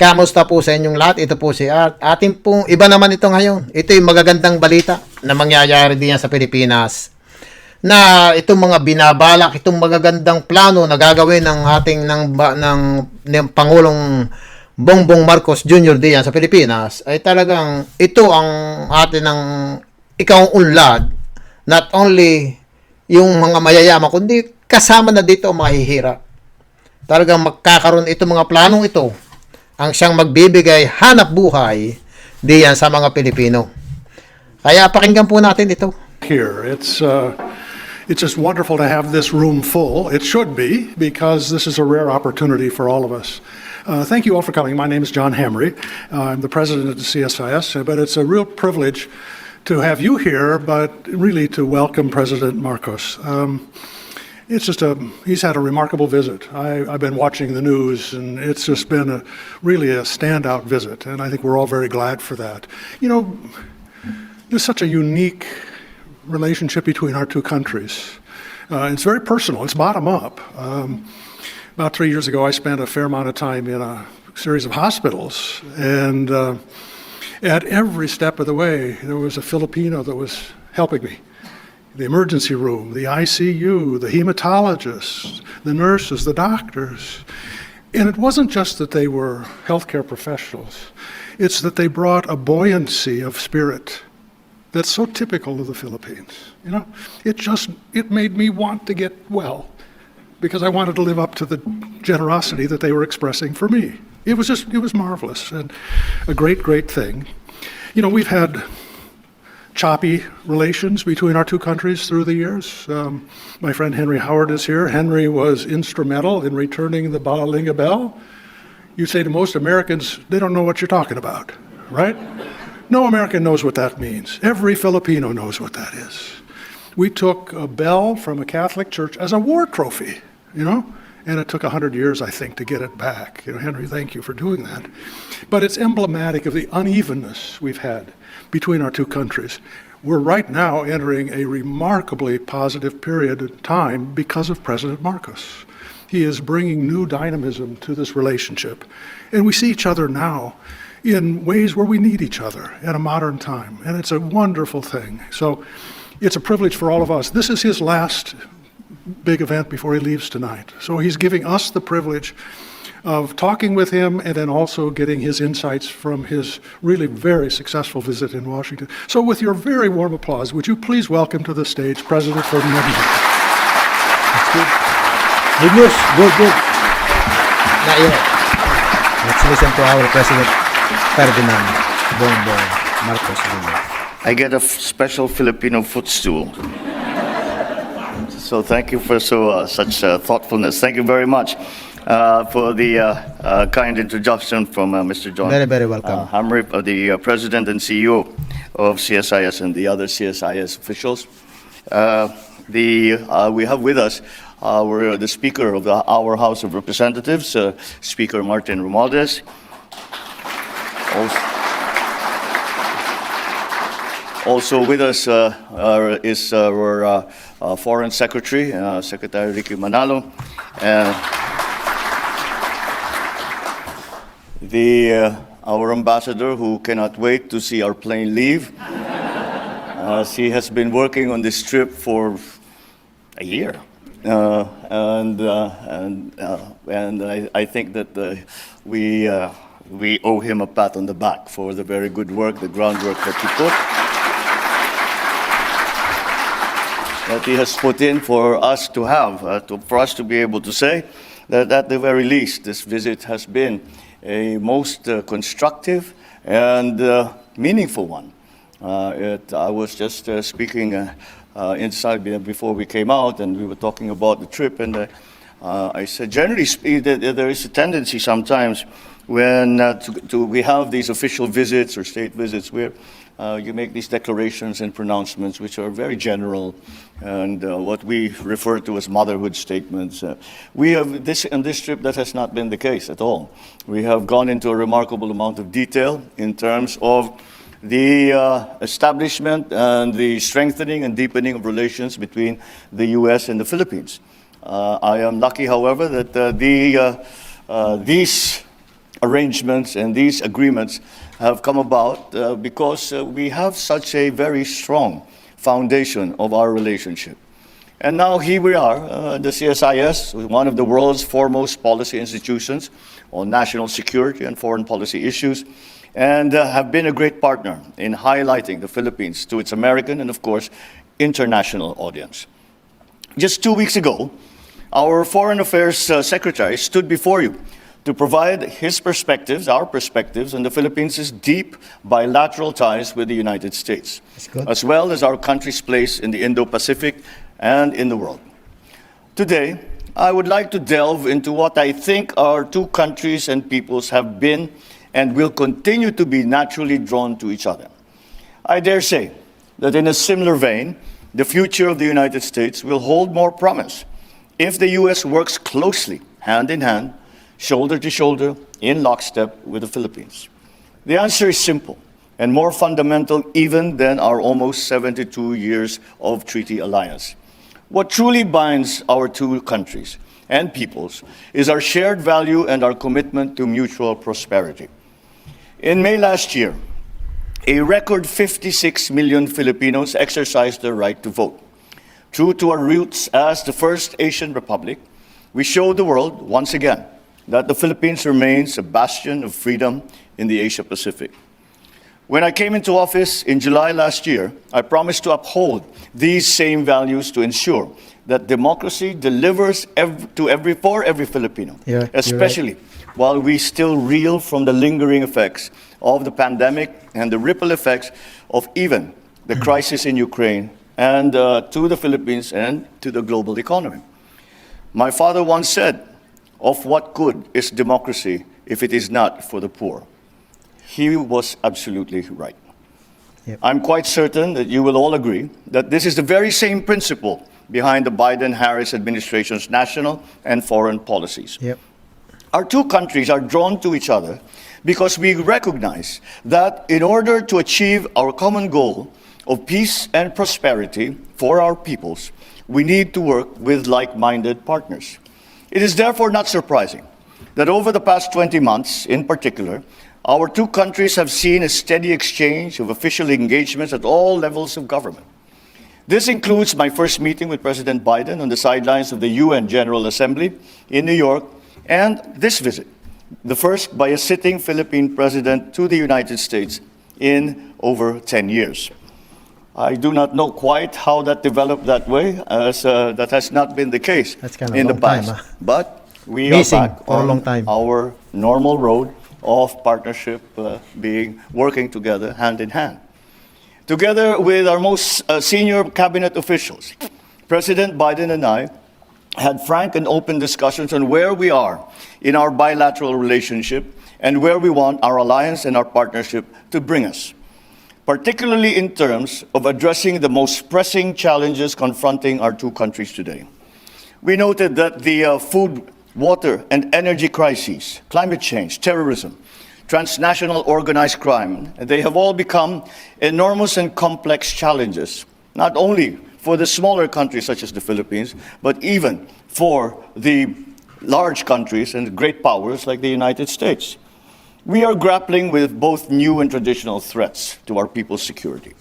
Kamusta po sa inyong lahat? Ito po si Art. Ating pong iba naman ito ngayon. Ito yung magagandang balita na mangyayari din sa Pilipinas. Na itong mga binabalak, itong magagandang plano na gagawin ng ating ng Pangulong Bongbong Marcos Jr. diyan sa Pilipinas ay talagang ito ang atin ng ikaunlad, not only yung mga mayayaman kundi kasama na dito ang mahihirap. Talagang magkakaroon itong mga planong ito ang siyang magbibigay hanap buhay diyan sa mga Pilipino. Kaya pakinggan po natin ito. Here, it's just wonderful to have this room full. It should be, because this is a rare opportunity for all of us. Thank you all for coming. My name is John Hamry. I'm the president of the CSIS, but it's a real privilege to have you here, but really to welcome President Marcos. He's had a remarkable visit. I've been watching the news, and it's just been really a standout visit, and I think we're all very glad for that. You know, there's such a unique relationship between our two countries. It's very personal. It's bottom up. About 3 years ago, I spent a fair amount of time in a series of hospitals, and at every step of the way, there was a Filipino that was helping me. The emergency room, the ICU, the hematologists, the nurses, the doctors. And it wasn't just that they were healthcare professionals. It's that they brought a buoyancy of spirit that's so typical of the Philippines. You know, it made me want to get well because I wanted to live up to the generosity that they were expressing for me. It was marvelous and a great, great thing. You know, we've had choppy relations between our two countries through the years. My friend Henry Howard is here. Henry was instrumental in returning the Balalinga Bell. You say to most Americans, they don't know what you're talking about, right? No American knows what that means. Every Filipino knows what that is. We took a bell from a Catholic church as a war trophy, you know, and it took 100 years, I think, to get it back. You know, Henry, thank you for doing that. But it's emblematic of the unevenness we've had between our two countries. We're right now entering a remarkably positive period of time because of President Marcos. He is bringing new dynamism to this relationship. And we see each other now in ways where we need each other at a modern time. And it's a wonderful thing. So it's a privilege for all of us. This is his last big event before he leaves tonight. So he's giving us the privilege of talking with him and then also getting his insights from his really very successful visit in Washington. So with your very warm applause, would you please welcome to the stage President Ferdinand Marcos. That's good. Good news. Good. Not yet. Let's listen to our President Ferdinand Bongbong Marcos Jr. I get a special Filipino footstool. So thank you for such thoughtfulness. Thank you very much for the kind introduction from Mr. John. Very, very welcome. Hamry, the President and CEO of CSIS and the other CSIS officials. We have with us the Speaker of our House of Representatives, Speaker Martin Romualdez. Also with us is our Foreign Secretary, Secretary Ricky Manalo, and our ambassador who cannot wait to see our plane leave. She has been working on this trip for a year, and I think that we owe him a pat on the back for the very good work, the groundwork that he has put in for us to have, for us to be able to say that at the very least, this visit has been a most constructive and meaningful one. I was just speaking inside before we came out, and we were talking about the trip, and I said, generally speaking, there is a tendency sometimes when we have these official visits or state visits where you make these declarations and pronouncements which are very general and what we refer to as motherhood statements. We have this on this trip that has not been the case at all. We have gone into a remarkable amount of detail in terms of the establishment and the strengthening and deepening of relations between the U.S. and the Philippines. I am lucky, however, that these arrangements and these agreements have come about because we have such a very strong foundation of our relationship. And now here we are, the CSIS, one of the world's foremost policy institutions on national security and foreign policy issues, and have been a great partner in highlighting the Philippines to its American and, of course, international audience. Just 2 weeks ago, our Foreign Affairs Secretary stood before you to provide his perspectives, our perspectives, on the Philippines' deep bilateral ties with the United States, as well as our country's place in the Indo-Pacific and in the world. Today, I would like to delve into what I think our two countries and peoples have been and will continue to be naturally drawn to each other. I dare say that in a similar vein, the future of the United States will hold more promise if the U.S. works closely, hand in hand, shoulder to shoulder, in lockstep with the Philippines. The answer is simple and more fundamental even than our almost 72 years of treaty alliance. What truly binds our two countries and peoples is our shared value and our commitment to mutual prosperity. In May last year, a record 56 million Filipinos exercised their right to vote. True to our roots as the first Asian republic, we showed the world, once again, that the Philippines remains a bastion of freedom in the Asia-Pacific. When I came into office in July last year, I promised to uphold these same values to ensure that democracy delivers for every Filipino, Yeah, especially while we still reel from the lingering effects of the pandemic and the ripple effects of even the crisis in Ukraine and to the Philippines and to the global economy. My father once said, "Of what good is democracy if it is not for the poor?" He was absolutely right. Yep. I'm quite certain that you will all agree that this is the very same principle behind the Biden-Harris administration's national and foreign policies. Yep. Our two countries are drawn to each other because we recognize that in order to achieve our common goal of peace and prosperity for our peoples, we need to work with like-minded partners. It is therefore not surprising that over the past 20 months, in particular, our two countries have seen a steady exchange of official engagements at all levels of government. This includes my first meeting with President Biden on the sidelines of the UN General Assembly in New York, and this visit, the first by a sitting Philippine president to the United States in over 10 years. I do not know quite how that developed that way, as that has not been the case That's kind of in a the long time, past. huh? But we Missing are back for a on long time. our normal road of partnership, working together hand in hand. Together with our most senior cabinet officials, President Biden and I had frank and open discussions on where we are in our bilateral relationship and where we want our alliance and our partnership to bring us, particularly in terms of addressing the most pressing challenges confronting our two countries today. We noted that the food, water, and energy crises, climate change, terrorism, transnational organized crime, they have all become enormous and complex challenges, not only for the smaller countries such as the Philippines, but even for the large countries and great powers like the United States. We are grappling with both new and traditional threats to our people's security,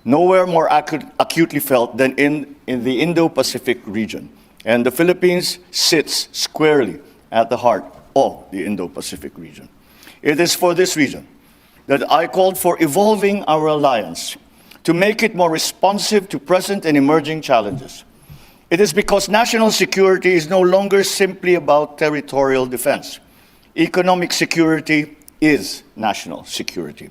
nowhere more acutely felt than in the Indo-Pacific region. And the Philippines sits squarely at the heart of the Indo-Pacific region. It is for this reason that I called for evolving our alliance to make it more responsive to present and emerging challenges. It is because national security is no longer simply about territorial defense. Economic security is national security.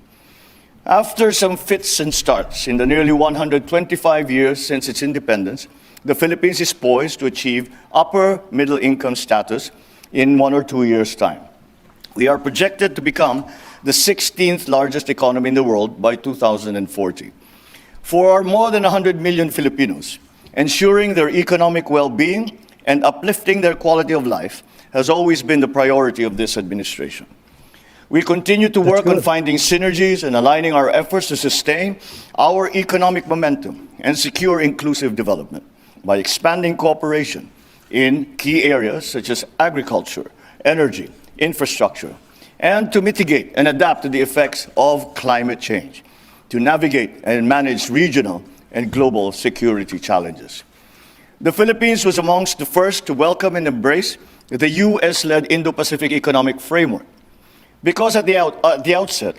After some fits and starts in the nearly 125 years since its independence, the Philippines is poised to achieve upper middle income status in 1 or 2 years' time. We are projected to become the 16th largest economy in the world by 2040. For our more than 100 million Filipinos, ensuring their economic well-being and uplifting their quality of life has always been the priority of this administration. We continue to work on finding synergies and aligning our efforts to sustain our economic momentum and secure inclusive development by expanding cooperation in key areas such as agriculture, energy, infrastructure, and to mitigate and adapt to the effects of climate change, to navigate and manage regional and global security challenges. The Philippines was amongst the first to welcome and embrace the US-led Indo-Pacific Economic Framework, because at the outset,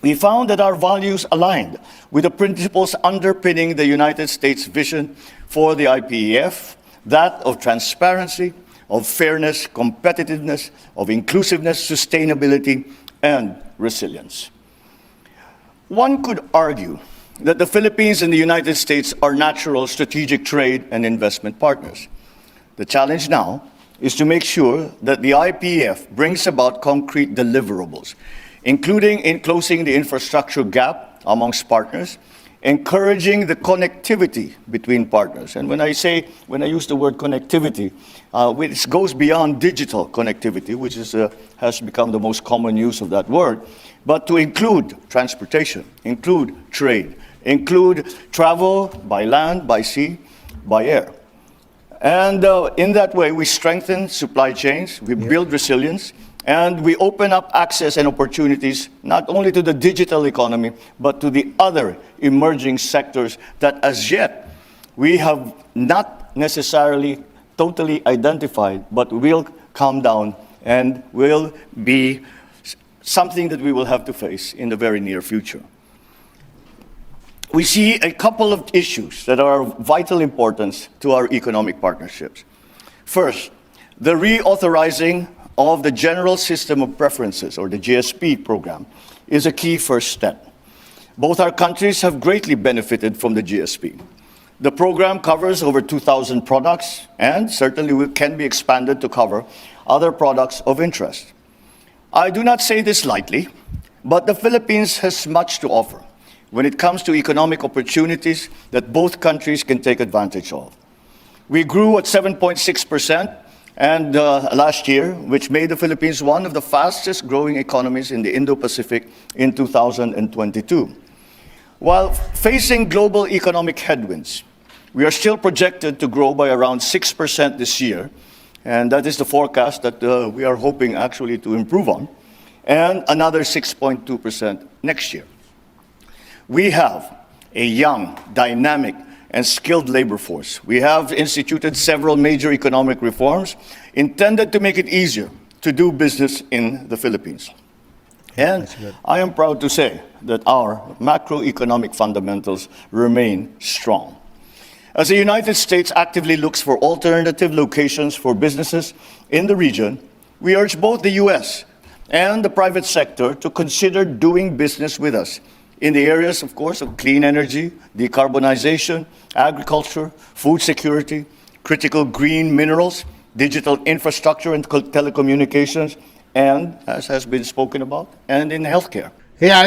we found that our values aligned with the principles underpinning the United States vision for the IPEF, that of transparency, of fairness, competitiveness, of inclusiveness, sustainability, and resilience. One could argue that the Philippines and the United States are natural strategic trade and investment partners. The challenge now is to make sure that the IPEF brings about concrete deliverables, including in closing the infrastructure gap amongst partners, encouraging the connectivity between partners. And when I use the word connectivity, it goes beyond digital connectivity, which has become the most common use of that word, but to include transportation, include trade, include travel by land, by sea, by air. And in that way, we strengthen supply chains, we build resilience, and we open up access and opportunities not only to the digital economy, but to the other emerging sectors that as yet we have not necessarily totally identified, but will come down and will be something that we will have to face in the very near future. We see a couple of issues that are of vital importance to our economic partnerships. First, the reauthorizing of the General System of Preferences, or the GSP program, is a key first step. Both our countries have greatly benefited from the GSP. The program covers over 2,000 products and certainly can be expanded to cover other products of interest. I do not say this lightly, but the Philippines has much to offer when it comes to economic opportunities that both countries can take advantage of. We grew at 7.6% and last year, which made the Philippines one of the fastest growing economies in the Indo-Pacific in 2022. While facing global economic headwinds, we are still projected to grow by around 6% this year, and that is the forecast that we are hoping actually to improve on, and another 6.2% next year. We have a young, dynamic, and skilled labor force. We have instituted several major economic reforms intended to make it easier to do business in the Philippines. And I am proud to say that our macroeconomic fundamentals remain strong. As the United States actively looks for alternative locations for businesses in the region, we urge both the US and the private sector to consider doing business with us in the areas, of course, of clean energy, decarbonization, agriculture, food security, critical green minerals, digital infrastructure and telecommunications, and, as has been spoken about, and in healthcare. Kaya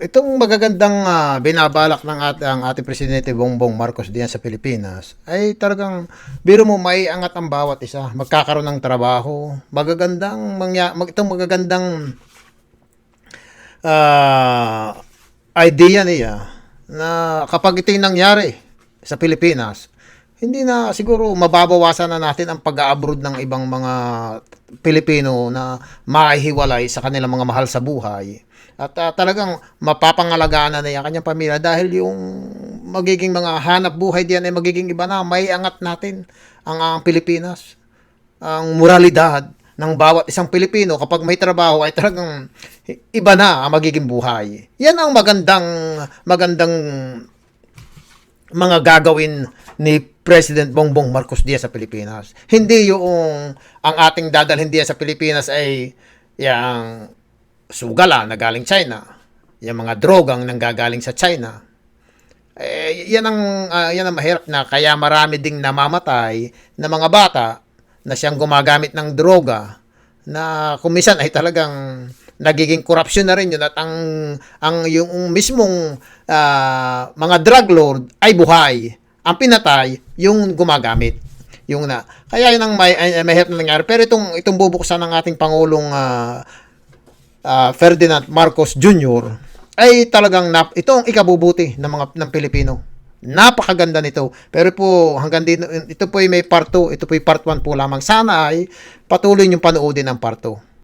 itong magagandang binabalak ng ating Presidente Bongbong Marcos diyan sa Pilipinas ay talagang biro mo may angat ang bawat isa, magkakaroon ng trabaho, itong magagandang idea niya na kapag ito'y nangyari sa Pilipinas, hindi na siguro mababawasan na natin ang pag-abroad ng ibang mga Pilipino na mahihiwalay sa kanilang mga mahal sa buhay. At talagang mapapangalagaan na niya kanyang pamilya dahil yung magiging mga hanap buhay diyan ay magiging iba na. May angat natin ang Pilipinas. Ang moralidad ng bawat isang Pilipino kapag may trabaho ay talagang iba na ang magiging buhay. Yan ang magandang mga gagawin ni President Bongbong Marcos diyan sa Pilipinas. Hindi yung ang ating dadalhin diyan sa Pilipinas ay yung sugala na galing China, yung mga drogang nanggagaling sa China. Yan ang mahirap na kaya marami ding namamatay na mga bata na siyang gumagamit ng droga na kumisan ay talagang nagiging korupsyon na rin yun at ang yung mismong mga drug lord ay buhay. Ang pinatay yung gumagamit. Kaya yun ang mahirap na nangyari. Pero itong bubuksan ng ating Pangulong Ferdinand Marcos Jr. ay talagang itong ikabubuti ng Pilipino. Napakaganda nito. Pero po hanggang dito ito po ay may part 2, ito po ay part 1 po lamang. Sana ay patuloy niyong panoodin ang part 2.